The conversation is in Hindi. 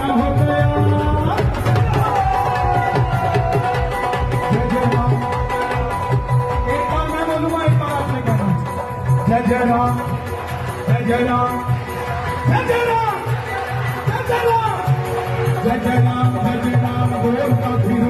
दीवाना हो गया। जय जय राम। एक बार मैं बोलूंगा, एक बार आपने कहना। जय जय राम, जय जय राम, जय जय राम, जय जय राम, जय जय राम, जय जय राम, बोल का फिर